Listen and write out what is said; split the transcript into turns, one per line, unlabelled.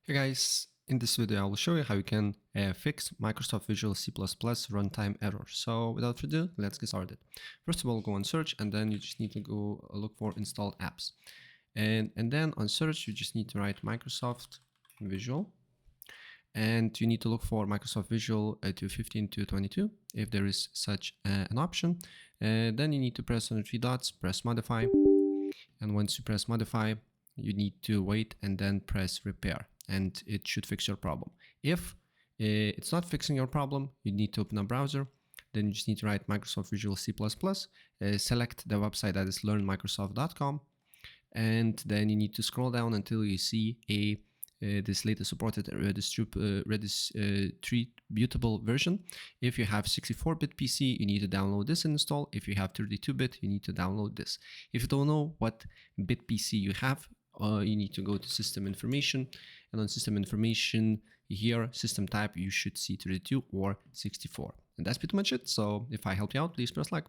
Hey guys, in this video I will show you how you can fix Microsoft Visual C++ runtime error. So without further ado, let's get started. First of all, go on search and then you just need to go look for installed apps. And then on search, you just need to write Microsoft Visual. And you need to look for Microsoft Visual 215 to 22 if there is such an option. Then you need to press on the three dots, press modify. And once you press modify, you need to wait and then press repair, and it should fix your problem. If it's not fixing your problem, you need to open a browser. Then you just need to write Microsoft Visual C++, select the website that is learnmicrosoft.com, and then you need to scroll down until you see this latest supported redistributable version. If you have 64-bit PC, you need to download this and install. If you have 32-bit, you need to download this. If you don't know what bit PC you have, you need to go to system information, and on system information here, system type, you should see 32 or 64. And that's pretty much it. So if I help you out, please press like.